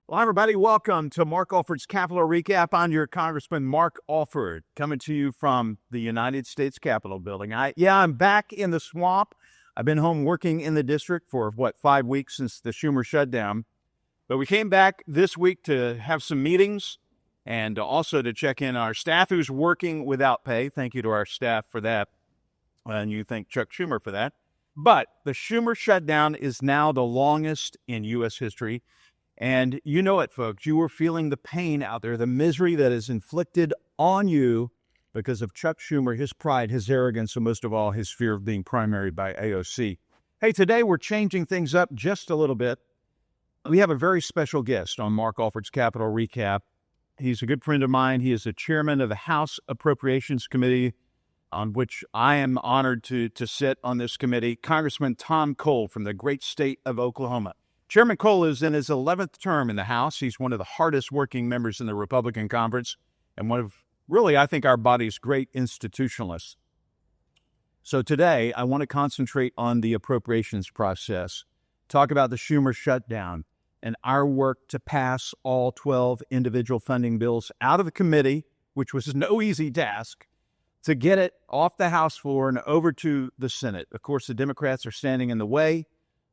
Well, everybody, welcome to Mark Alford's Capitol Recap. I'm your Congressman Mark Alford, coming to you from the United States Capitol building. I'm back in the swamp. I've been home working in the district for, 5 weeks since the Schumer shutdown. But we came back this week to have some meetings and also to check in our staff who's working without pay. Thank you to our staff for that. And you thank Chuck Schumer for that. But the Schumer shutdown is now the longest in U.S. history. And you know it, folks. You were feeling the pain out there, the misery that is inflicted on you because of Chuck Schumer, his pride, his arrogance, and most of all, his fear of being primaried by AOC. Hey, today we're changing things up just a little bit. We have a very special guest on Mark Alford's Capitol Recap. He's a good friend of mine. He is the chairman of the House Appropriations Committee, on which I am honored to sit on this committee, Congressman Tome Cole from the great state of Oklahoma. Chairman Cole is in his 11th term in the House. He's one of the hardest working members in the Republican Conference and one of, really, I think, our body's great institutionalists. So today, I want to concentrate on the appropriations process, talk about the Schumer shutdown, and our work to pass all 12 individual funding bills out of the committee, which was no easy task, to get it off the House floor and over to the Senate. Of course, the Democrats are standing in the way.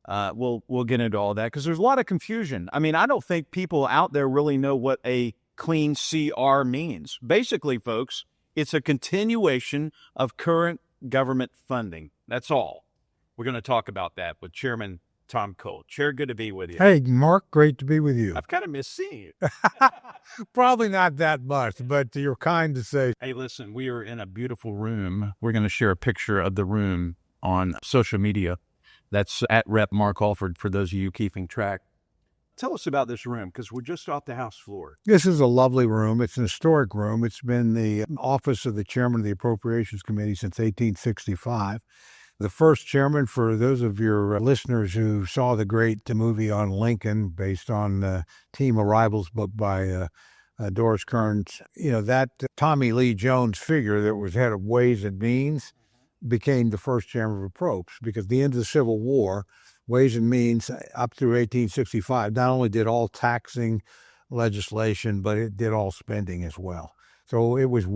We'll get into all that because there's a lot of confusion. I mean, I don't think people out there really know what a clean CR means. Basically, folks, it's a continuation of current government funding. That's all. We're going to talk about that with Chairman Tome Cole. Chair, good to be with you. Hey, Mark, great to be with you. I've kind of missed seeing you. Probably not that much, but you're kind to say. Hey, listen, we are in a beautiful room. We're going to share a picture of the room on social media. That's at Rep. Mark Alford for those of you keeping track. Tell us about this room, because we're just off the House floor. This is a lovely room. It's an historic room. It's been the office of the chairman of the Appropriations Committee since 1865. The first chairman, for those of your listeners who saw the great movie on Lincoln, based on Team Arrival's book by Doris Kearns, that Tommy Lee Jones figure that was head of Ways and Means became the first chairman of Appropes, because at the end of the Civil War, Ways and Means up through 1865 not only did all taxing legislation, but it did all spending as well. So it was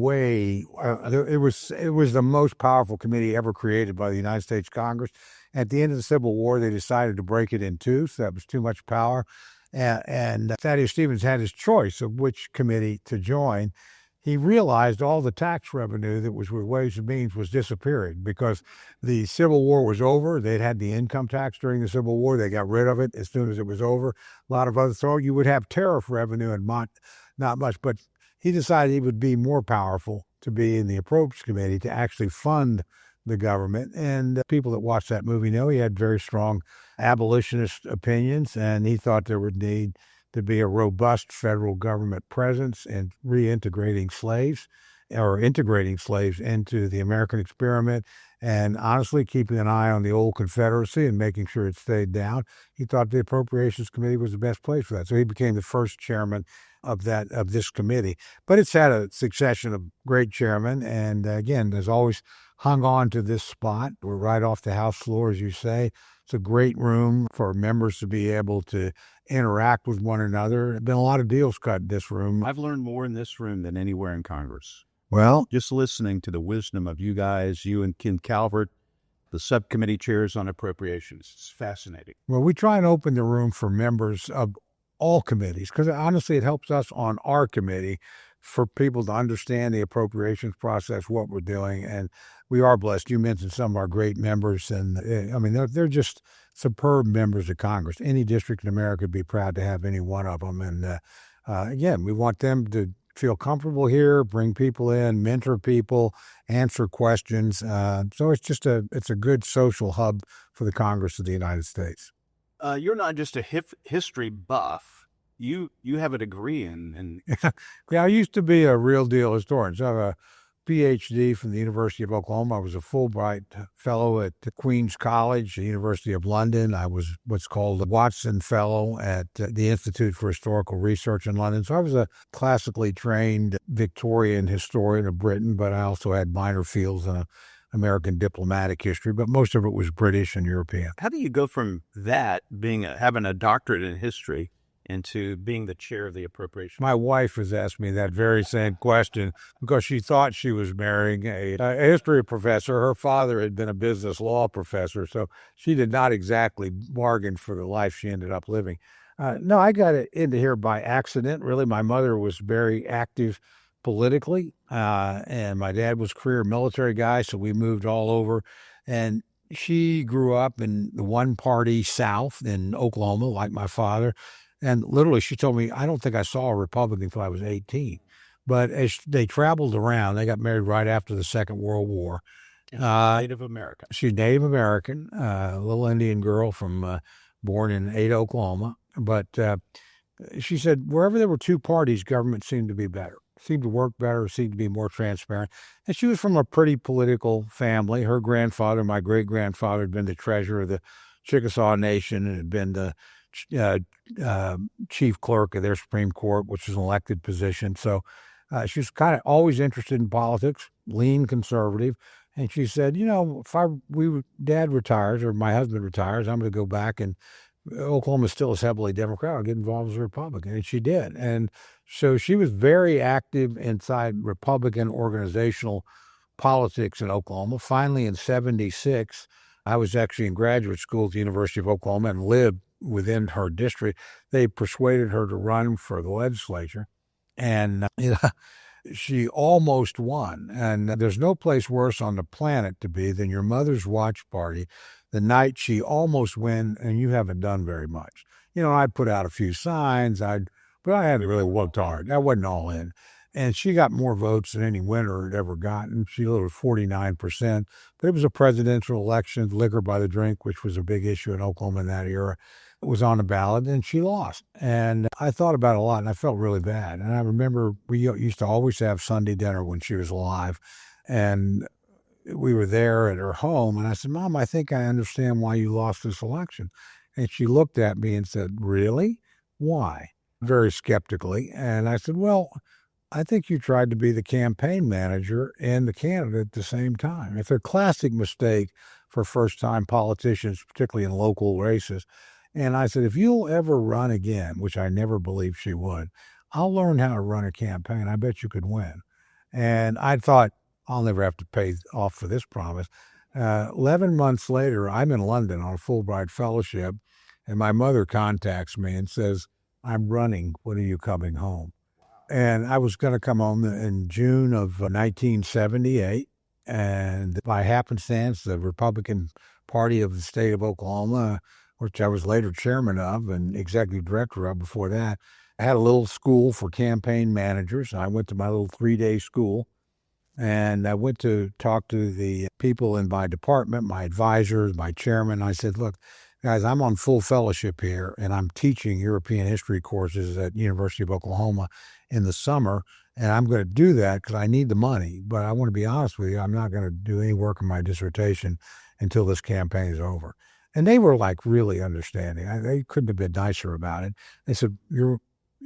it was the most powerful committee ever created by the United States Congress. At the end of the Civil War, they decided to break it in two, so that was too much power. And Thaddeus Stevens had his choice of which committee to join. He realized all the tax revenue that was with Ways and Means was disappearing because the Civil War was over. They'd had the income tax during the Civil War. They got rid of it as soon as it was over. A lot of other, so you would have tariff revenue and not much. But he decided he would be more powerful to be in the Appropriations Committee to actually fund the government. And people that watch that movie know he had very strong abolitionist opinions, and he thought there would need to be a robust federal government presence and integrating slaves into the American experiment, and honestly keeping an eye on the old Confederacy and making sure it stayed down. He thought the Appropriations Committee was the best place for that. So he became the first chairman of this committee. But it's had a succession of great chairmen, and again, there's always hung on to this spot. We're right off the House floor, as you say. It's a great room for members to be able to interact with one another. There have been a lot of deals cut in this room. I've learned more in this room than anywhere in Congress. Well, just listening to the wisdom of you guys, you and Ken Calvert, the subcommittee chairs on appropriations. It's fascinating. Well, we try and open the room for members of all committees, because honestly, it helps us on our committee for people to understand the appropriations process, what we're doing. And we are blessed. You mentioned some of our great members, and I mean, they're just superb members of Congress. Any district in America would be proud to have any one of them. And again, we want them to feel comfortable here, bring people in, mentor people, answer questions. So it's a good social hub for the Congress of the United States. You're not just a history buff. You have a degree in... Yeah, I used to be a real deal historian. So I have a PhD from the University of Oklahoma. I was a Fulbright Fellow at Queen's College, the University of London. I was what's called a Watson Fellow at the Institute for Historical Research in London. So I was a classically trained Victorian historian of Britain, but I also had minor fields in American diplomatic history, but most of it was British and European. How do you go from that, having a doctorate in history, into being the chair of the Appropriations? My wife has asked me that very same question because she thought she was marrying a history professor. Her father had been a business law professor, so she did not exactly bargain for the life she ended up living. No, I got into here by accident. Really, my mother was very active politically, and my dad was a career military guy, so we moved all over. And she grew up in the one-party South in Oklahoma, like my father. And literally, she told me, I don't think I saw a Republican until I was 18. But as they traveled around, they got married right after the Second World War. Native American. She's Native American, a little Indian girl born in Ada, Oklahoma. But she said wherever there were two parties, government seemed to be better, seemed to work better, seemed to be more transparent. And she was from a pretty political family. Her grandfather, my great-grandfather, had been the treasurer of the Chickasaw Nation and had been the chief clerk of their Supreme Court, which is an elected position. So she was kind of always interested in politics, lean conservative. And she said, if Dad retires or my husband retires, I'm going to go back, and Oklahoma still is heavily Democratic. I'll get involved as a Republican. And she did. And so she was very active inside Republican organizational politics in Oklahoma. Finally, in 1976, I was actually in graduate school at the University of Oklahoma and lived within her district. They persuaded her to run for the legislature, and she almost won. And there's no place worse on the planet to be than your mother's watch party the night she almost win, and you haven't done very much. I'd put out a few signs, but I hadn't really worked hard. I wasn't all in. And she got more votes than any winner had ever gotten. She was 49%. But it was a presidential election, liquor by the drink, which was a big issue in Oklahoma in that era. It was on the ballot, and she lost. And I thought about it a lot, and I felt really bad. And I remember we used to always have Sunday dinner when she was alive. And we were there at her home, and I said, Mom, I think I understand why you lost this election. And she looked at me and said, really? Why? Very skeptically. And I said, well, I think you tried to be the campaign manager and the candidate at the same time. It's a classic mistake for first-time politicians, particularly in local races. And I said, if you'll ever run again, which I never believed she would, I'll learn how to run a campaign. I bet you could win. And I thought, I'll never have to pay off for this promise. 11 months later, I'm in London on a Fulbright fellowship, and my mother contacts me and says, I'm running. When are you coming home? And I was going to come home in June of 1978. And by happenstance, the Republican Party of the state of Oklahoma, which I was later chairman of and executive director of before that, I had a little school for campaign managers. I went to my little 3-day school, and I went to talk to the people in my department, my advisors, my chairman. I said, look, guys, I'm on full fellowship here, and I'm teaching European history courses at University of Oklahoma in the summer, and I'm going to do that because I need the money. But I want to be honest with you, I'm not going to do any work on my dissertation until this campaign is over. And they were like really understanding. They couldn't have been nicer about it. They said, you're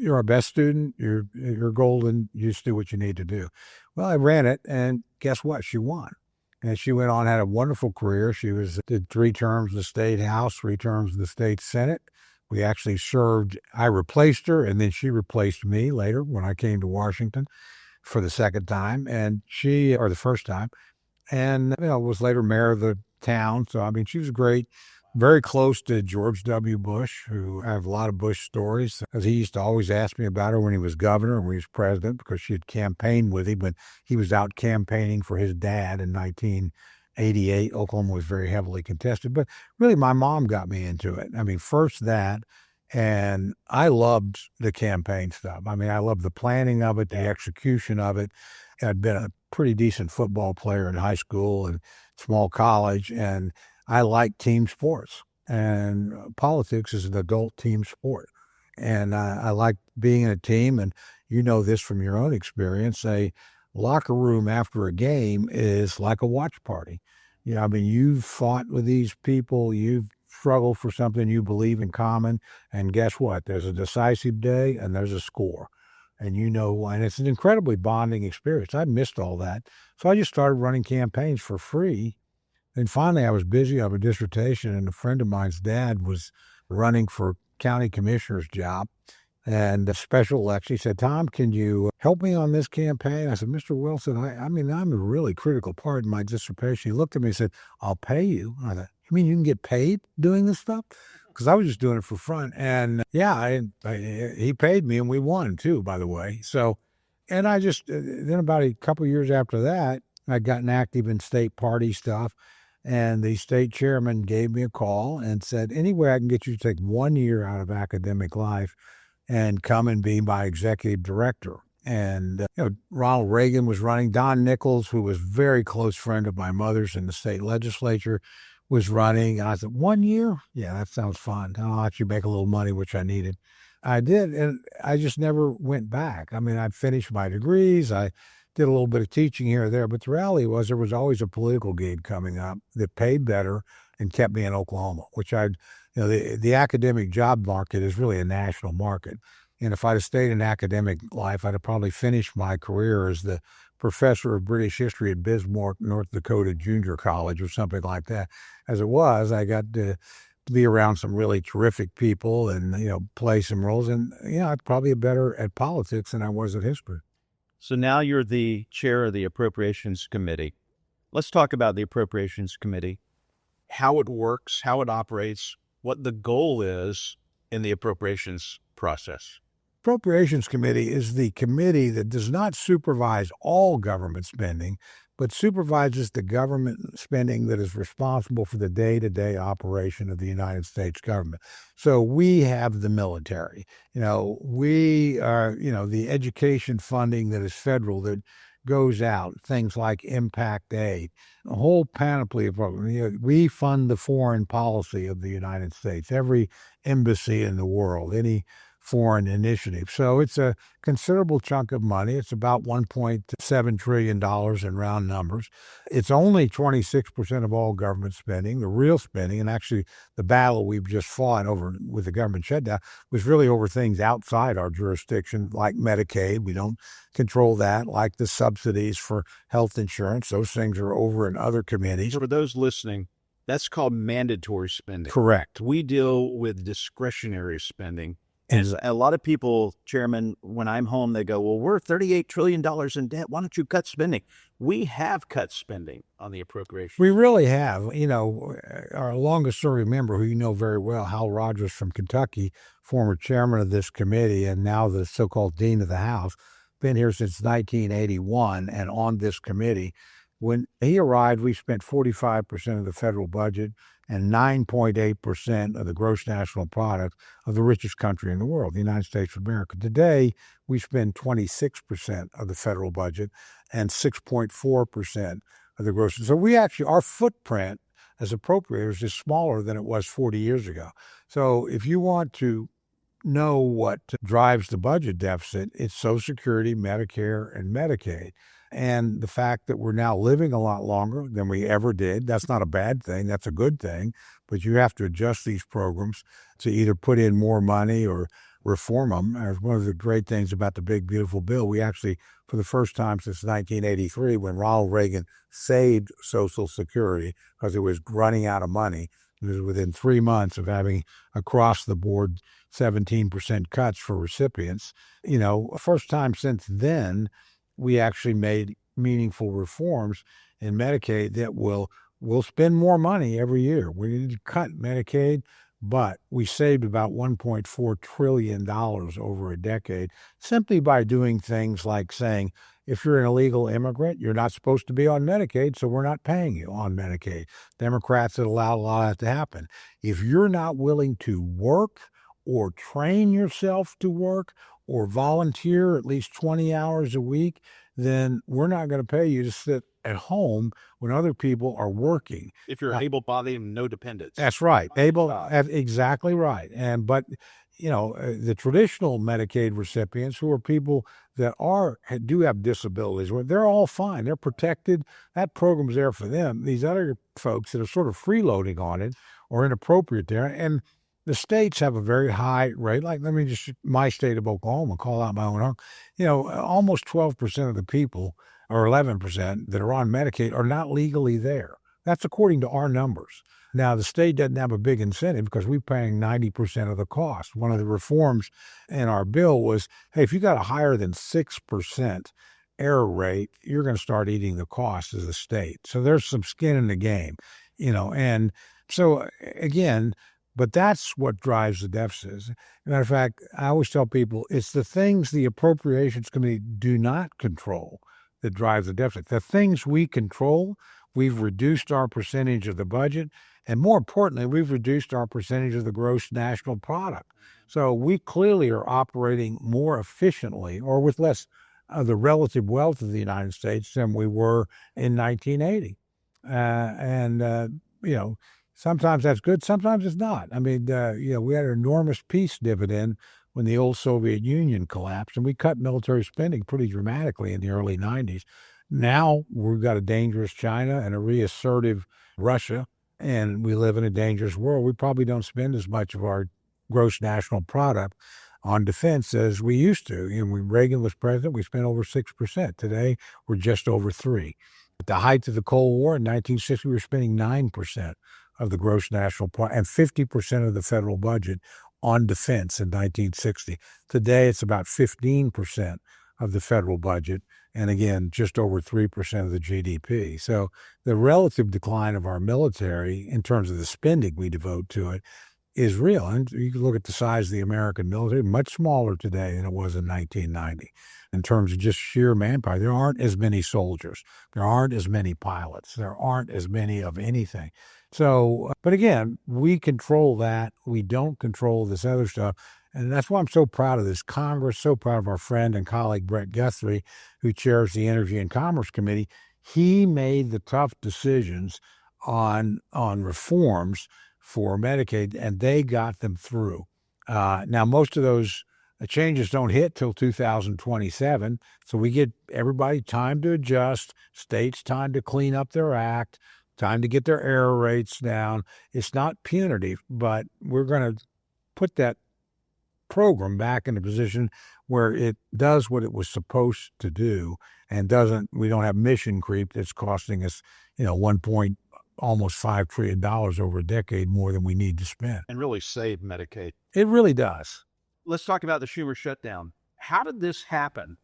our best student. You're golden. You just do what you need to do. Well, I ran it, and guess what? She won. And she went on, had a wonderful career. She did 3 terms in the state house, 3 terms in the state senate. We actually served, I replaced her, and then she replaced me later when I came to Washington for the second time, or the first time. And, was later mayor of the town. So, she was great. Very close to George W. Bush, who I have a lot of Bush stories, because he used to always ask me about her when he was governor and when he was president, because she had campaigned with him when he was out campaigning for his dad in 1988. Oklahoma was very heavily contested. But really, my mom got me into it. First that, and I loved the campaign stuff. I loved the planning of it, the execution of it. I'd been a pretty decent football player in high school and small college, and I like team sports, and politics is an adult team sport. And I like being in a team, and you know this from your own experience, a locker room after a game is like a watch party. You've fought with these people, you've struggled for something you believe in common, and guess what? There's a decisive day, and there's a score. And and it's an incredibly bonding experience. I missed all that. So I just started running campaigns for free. And finally, I was busy on a dissertation, and a friend of mine's dad was running for county commissioner's job and a special election. He said, Tom, can you help me on this campaign? I said, Mr. Wilson, I mean, I'm a really critical part in my dissertation. He looked at me and said, I'll pay you. I thought, you mean you can get paid doing this stuff? Because I was just doing it for fun. And yeah, he paid me and we won too, by the way. So, and I just, then about a couple of years after that, I'd gotten active in state party stuff. And the state chairman gave me a call and said, anyway, I can get you to take 1 year out of academic life and come and be my executive director. And, Ronald Reagan was running. Don Nichols, who was a very close friend of my mother's in the state legislature, was running. And I said, 1 year? Yeah, that sounds fun. I'll actually make a little money, which I needed. I did, and I just never went back. I mean, I finished my degrees. I did a little bit of teaching here or there, but the reality was there was always a political gig coming up that paid better and kept me in Oklahoma, which the academic job market is really a national market. And if I'd have stayed in academic life, I'd have probably finished my career as the professor of British history at Bismarck, North Dakota Junior College or something like that. As it was, I got to be around some really terrific people and, play some roles. And, I'm probably better at politics than I was at history. So now you're the chair of the Appropriations Committee. Let's talk about the Appropriations Committee, how it works, how it operates, what the goal is in the appropriations process. Appropriations Committee is the committee that does not supervise all government spending, but supervises the government spending that is responsible for the day-to-day operation of the United States government. So we have the military. We are, the education funding that is federal that goes out, things like impact aid, a whole panoply of programs. We fund the foreign policy of the United States, every embassy in the world, any foreign initiative. So it's a considerable chunk of money. It's about $1.7 trillion in round numbers. It's only 26% of all government spending. The real spending, and actually the battle we've just fought over with the government shutdown, was really over things outside our jurisdiction, like Medicaid. We don't control that, like the subsidies for health insurance. Those things are over in other committees. For those listening, that's called mandatory spending. Correct. We deal with discretionary spending. And a lot of people, Chairman, when I'm home, they go, well, we're $38 trillion in debt. Why don't you cut spending? We have cut spending on the appropriations. We really have. Our longest serving member, who you know very well, Hal Rogers from Kentucky, former chairman of this committee and now the so-called dean of the House, been here since 1981 and on this committee. When he arrived, we spent 45% of the federal budget and 9.8% of the gross national product of the richest country in the world, the United States of America. Today, we spend 26% of the federal budget and 6.4% of the gross. So our footprint as appropriators is smaller than it was 40 years ago. So if you want to know what drives the budget deficit, it's Social Security, Medicare, and Medicaid. And the fact that we're now living a lot longer than we ever did, that's not a bad thing. That's a good thing. But you have to adjust these programs to either put in more money or reform them. One of the great things about the Big Beautiful Bill, we actually, for the first time since 1983, when Ronald Reagan saved Social Security because it was running out of money, it was within 3 months of having across-the-board 17% cuts for recipients. First time since then, we actually made meaningful reforms in Medicaid that will spend more money every year. We need to cut Medicaid, but we saved about $1.4 trillion over a decade simply by doing things like saying, if you're an illegal immigrant, you're not supposed to be on Medicaid, so we're not paying you on Medicaid. Democrats had allowed a lot of that to happen. If you're not willing to work or train yourself to work or volunteer at least 20 hours a week, then we're not going to pay you to sit at home when other people are working. If you're able-bodied and no dependents. That's right. Exactly right. But the traditional Medicaid recipients, who are people that do have disabilities, they're all fine. They're protected. That program's there for them. These other folks that are sort of freeloading on it are inappropriate there. And the states have a very high rate. Like, let me just, my state of Oklahoma, call out my own home. Almost 12% of the people, or 11%, that are on Medicaid are not legally there. That's according to our numbers. Now, the state doesn't have a big incentive because we're paying 90% of the cost. One of the reforms in our bill was, hey, if you got a higher than 6% error rate, you're going to start eating the cost as a state. So there's some skin in the game, and so again, but that's what drives the deficits. As a matter of fact, I always tell people it's the things the Appropriations Committee do not control that drives the deficit. The things we control, we've reduced our percentage of the budget, and more importantly, we've reduced our percentage of the gross national product. So we clearly are operating more efficiently or with less of the relative wealth of the United States than we were in 1980. Sometimes that's good, sometimes it's not. I mean, we had an enormous peace dividend when the old Soviet Union collapsed, and we cut military spending pretty dramatically in the early 90s. Now we've got a dangerous China and a reassertive Russia, and we live in a dangerous world. We probably don't spend as much of our gross national product on defense as we used to. When Reagan was president, we spent over 6%. Today, we're just over 3%. At the height of the Cold War in 1960, we were spending 9% of the gross national product and 50% of the federal budget on defense in 1960. Today, it's about 15% of the federal budget, and again, just over 3% of the GDP. So the relative decline of our military in terms of the spending we devote to it is real. And you can look at the size of the American military, much smaller today than it was in 1990. In terms of just sheer manpower, there aren't as many soldiers. There aren't as many pilots. There aren't as many of anything. So, but again, we control that. We don't control this other stuff. And that's why I'm so proud of this Congress, so proud of our friend and colleague Brett Guthrie, who chairs the Energy and Commerce Committee. He made the tough decisions on reforms for Medicaid, and they got them through. Now, most of those changes don't hit till 2027, so we get everybody time to adjust, states time to clean up their act, time to get their error rates down. It's not punitive, but we're going to put that program back in a position where it does what it was supposed to do and we don't have mission creep that's costing us, almost $5 trillion over a decade more than we need to spend. And really save Medicaid. It really does. Let's talk about the Schumer shutdown. How did this happen?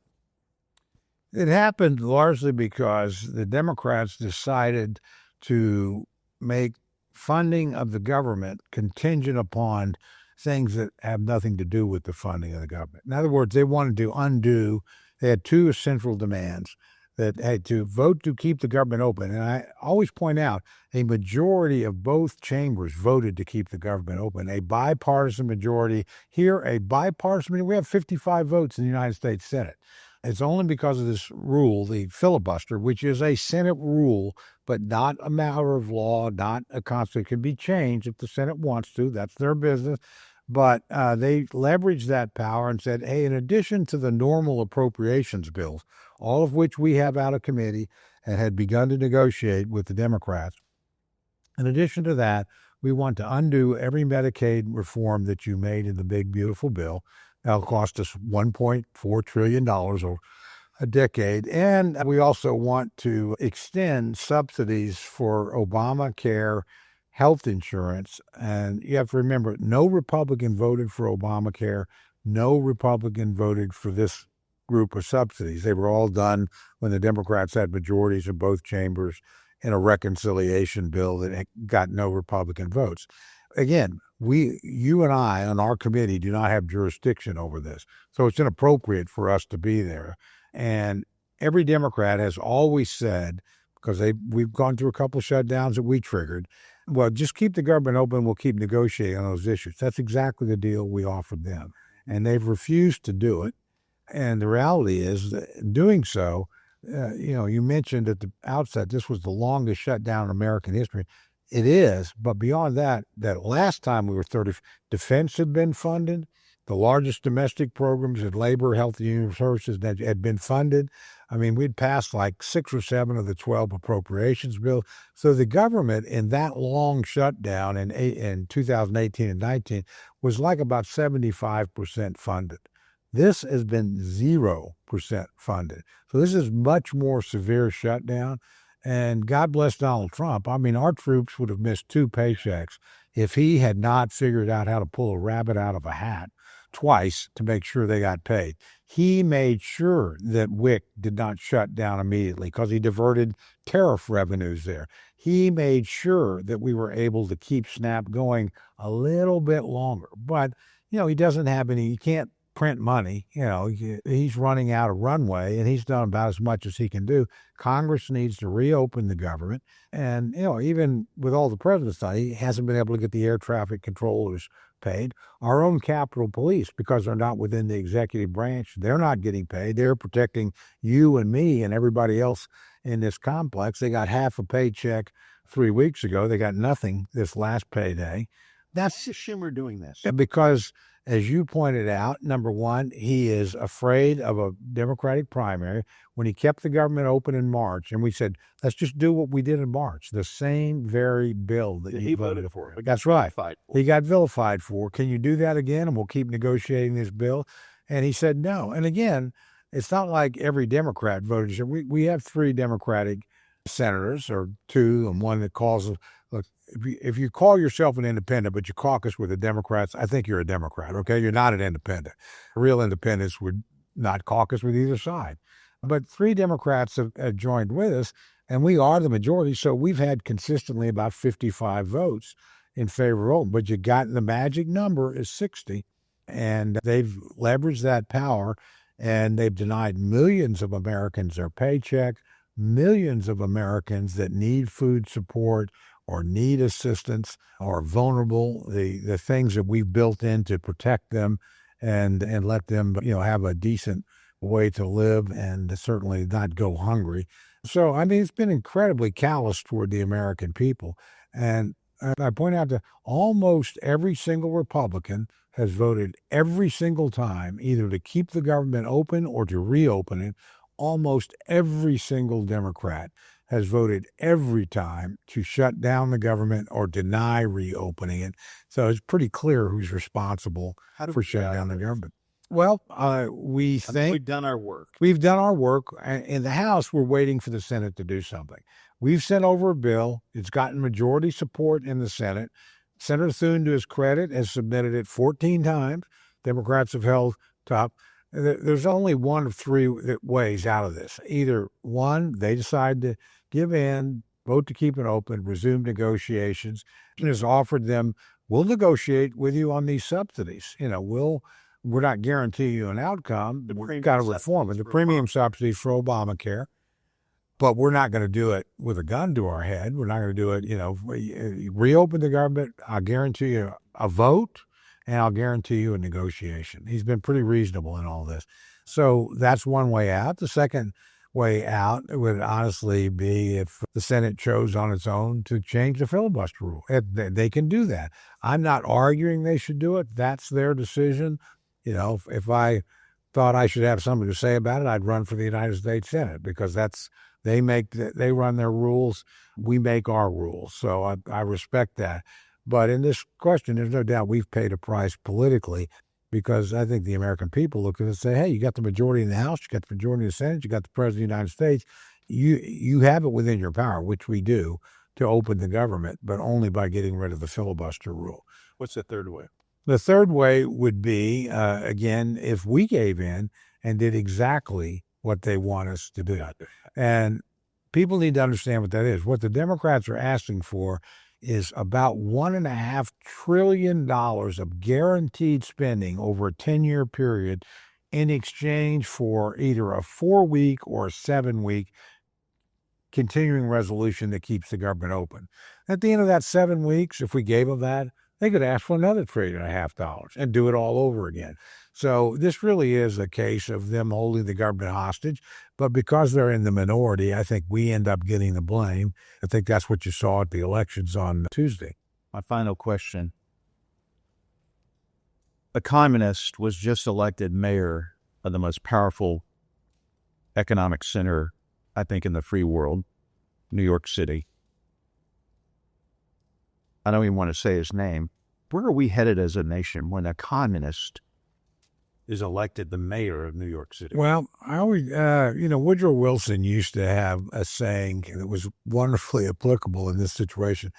It happened largely because the Democrats decided to make funding of the government contingent upon things that have nothing to do with the funding of the government. In other words, they wanted to undo, they had two essential demands that had to vote to keep the government open. And I always point out a majority of both chambers voted to keep the government open, a bipartisan majority. Here, a bipartisan majority. We have 55 votes in the United States Senate. It's only because of this rule, the filibuster, which is a Senate rule, but not a matter of law, not a constitution. It can be changed if the Senate wants to. That's their business. But they leveraged that power and said, hey, in addition to the normal appropriations bills, all of which we have out of committee and had begun to negotiate with the Democrats, in addition to that, we want to undo every Medicaid reform that you made in the big, beautiful bill. That'll cost us $1.4 trillion over a decade. And we also want to extend subsidies for Obamacare health insurance. And you have to remember, no Republican voted for Obamacare. No Republican voted for this group of subsidies. They were all done when the Democrats had majorities in both chambers in a reconciliation bill that got no Republican votes. Again, you and I on our committee do not have jurisdiction over this. So it's inappropriate for us to be there. And every Democrat has always said, because we've gone through a couple of shutdowns that we triggered, well, just keep the government open, we'll keep negotiating on those issues. That's exactly the deal we offered them. And they've refused to do it. And the reality is that doing so, you mentioned at the outset, this was the longest shutdown in American history. It is, but beyond that last time we were 30, defense had been funded. The largest domestic programs at labor, health, and human services that had been funded. I mean, we'd passed like 6 or 7 of the 12 appropriations bills. So the government in that long shutdown in 2018 and 19 was like about 75% funded. This has been 0% funded. So this is much more severe shutdown. And God bless Donald Trump. I mean, our troops would have missed 2 paychecks if he had not figured out how to pull a rabbit out of a hat twice to make sure they got paid. He made sure that WIC did not shut down immediately because he diverted tariff revenues there. He made sure that we were able to keep SNAP going a little bit longer. But, he doesn't have any, he can't print money. He's running out of runway, and he's done about as much as he can do. Congress needs to reopen the government. And, even with all the president's done, he hasn't been able to get the air traffic controllers paid. Our own Capitol Police, because they're not within the executive branch, they're not getting paid. They're protecting you and me and everybody else in this complex. They got half a paycheck 3 weeks ago. They got nothing this last payday. That's Schumer doing this. Because, as you pointed out, number one, he is afraid of a Democratic primary. When he kept the government open in March, and we said, let's just do what we did in March, the same very bill that he voted for. That's right. He got vilified for. Can you do that again? And we'll keep negotiating this bill. And he said no. And again, it's not like every Democrat voted. We have 3 Democratic senators, or 2, and one that calls. Look, if you call yourself an independent, but you caucus with the Democrats, I think you're a Democrat, okay? You're not an independent. Real independents would not caucus with either side. But 3 Democrats have joined with us, and we are the majority, so we've had consistently about 55 votes in favor of them. But the magic number is 60, and they've leveraged that power, and they've denied millions of Americans their paycheck, millions of Americans that need food support or need assistance or vulnerable, the things that we've built in to protect them and let them, have a decent way to live and certainly not go hungry. So, I mean, it's been incredibly callous toward the American people. And I point out that almost every single Republican has voted every single time either to keep the government open or to reopen it. Almost every single Democrat has voted every time to shut down the government or deny reopening it. So it's pretty clear who's responsible for shutting down the government. Well, we think we've done our work. We've done our work. In the House, we're waiting for the Senate to do something. We've sent over a bill. It's gotten majority support in the Senate. Senator Thune, to his credit, has submitted it 14 times. Democrats have held top. There's only one of 3 ways out of this. Either one, they decide to give in, vote to keep it open, resume negotiations, and has offered them, we'll negotiate with you on these subsidies. We're not guaranteeing you an outcome. We've got to reform it. The premium subsidies for Obamacare. But we're not going to do it with a gun to our head. We're not going to do it, reopen the government. I'll guarantee you a vote, and I'll guarantee you a negotiation. He's been pretty reasonable in all this. So that's one way out. The second way out would honestly be if the Senate chose on its own to change the filibuster rule. They can do that. I'm not arguing they should do it. That's their decision. If I thought I should have something to say about it, I'd run for the United States Senate, because they run their rules. We make our rules. So I respect that. But in this question, there's no doubt we've paid a price politically, because I think the American people look at it and say, hey, you got the majority in the House, you got the majority in the Senate, you got the President of the United States. You have it within your power, which we do, to open the government, but only by getting rid of the filibuster rule. What's the third way? The third way would be, again, if we gave in and did exactly what they want us to do. And people need to understand what that is. What the Democrats are asking for is about $1.5 trillion of guaranteed spending over a 10-year period in exchange for either a 4-week or a 7-week continuing resolution that keeps the government open. At the end of that 7 weeks, if we gave them that, they could ask for another $1.5 trillion and do it all over again. So this really is a case of them holding the government hostage. But because they're in the minority, I think we end up getting the blame. I think that's what you saw at the elections on Tuesday. My final question. A communist was just elected mayor of the most powerful economic center, I think, in the free world, New York City. I don't even want to say his name. Where are we headed as a nation when a communist is elected the mayor of New York City? Well, I always, Woodrow Wilson used to have a saying that was wonderfully applicable in this situation.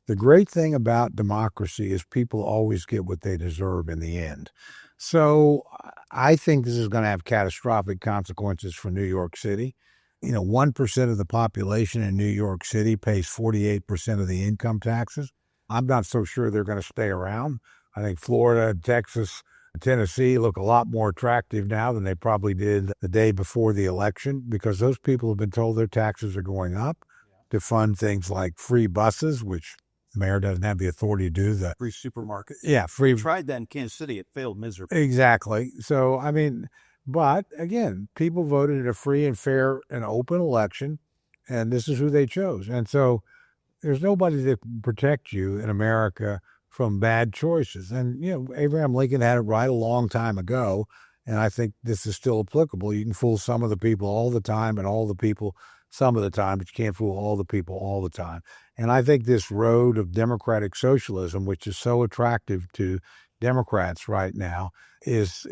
The great thing about democracy is people always get what they deserve in the end. So I think this is going to have catastrophic consequences for New York City. 1% of the population in New York City pays 48% of the income taxes. I'm not so sure they're going to stay around. I think Florida, Texas, Tennessee look a lot more attractive now than they probably did the day before the election, because those people have been told their taxes are going up to fund things like free buses, which the mayor doesn't have the authority to do. The free supermarket. Yeah, free. We tried that in Kansas City. It failed miserably. Exactly. So, but again, people voted in a free and fair and open election, and this is who they chose. And so there's nobody that can protect you in America from bad choices. And, Abraham Lincoln had it right a long time ago, and I think this is still applicable. You can fool some of the people all the time and all the people some of the time, but you can't fool all the people all the time. And I think this road of democratic socialism, which is so attractive to Democrats right now, is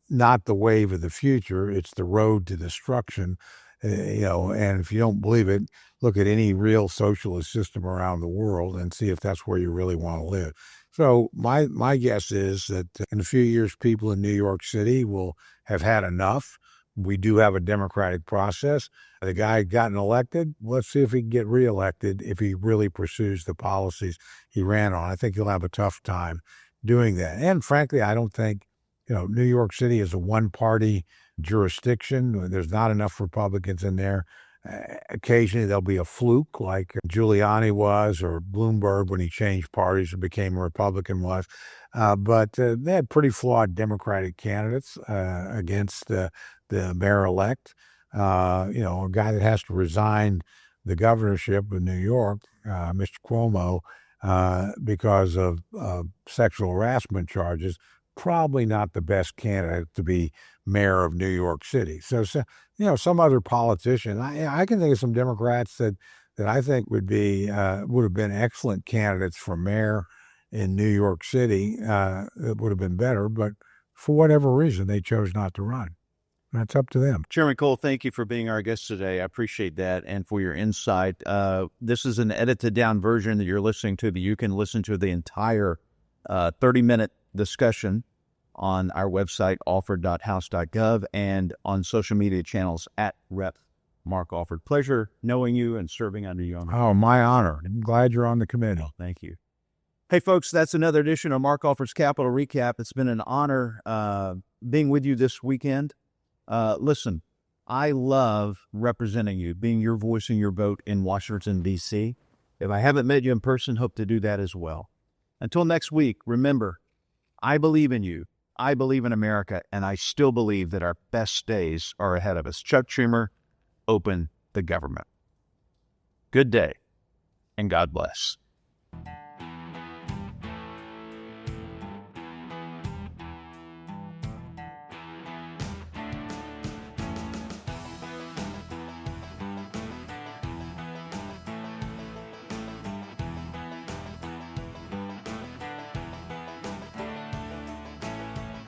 not the wave of the future. It's the road to destruction. And if you don't believe it, look at any real socialist system around the world and see if that's where you really want to live. So my guess is that in a few years, people in New York City will have had enough. We do have a democratic process. The guy gotten elected. Let's see if he can get reelected if he really pursues the policies he ran on. I think he'll have a tough time doing that. And frankly, I don't think, New York City is a one-party jurisdiction. There's not enough Republicans in there. Occasionally there'll be a fluke like Giuliani was, or Bloomberg when he changed parties and became a Republican was. But they had pretty flawed Democratic candidates against the mayor-elect. A guy that has to resign the governorship of New York, Mr. Cuomo, because of sexual harassment charges, probably not the best candidate to be mayor of New York City. So some other politician. I can think of some Democrats that I think would have been excellent candidates for mayor in New York City. It would have been better, but for whatever reason, they chose not to run. That's up to them. Chairman Cole, thank you for being our guest today. I appreciate that and for your insight. This is an edited down version that you're listening to, but you can listen to the entire 30-minute discussion on our website, alford.house.gov, and on social media channels at Rep. Mark Alford. Pleasure knowing you and serving under you. Oh, my honor. I'm glad you're on the committee. Oh, thank you. Hey, folks, that's another edition of Mark Alford's Capital Recap. It's been an honor being with you this weekend. Listen, I love representing you, being your voice and your vote in Washington, D.C. If I haven't met you in person, hope to do that as well. Until next week, remember, I believe in you. I believe in America, and I still believe that our best days are ahead of us. Chuck Schumer, open the government. Good day, and God bless.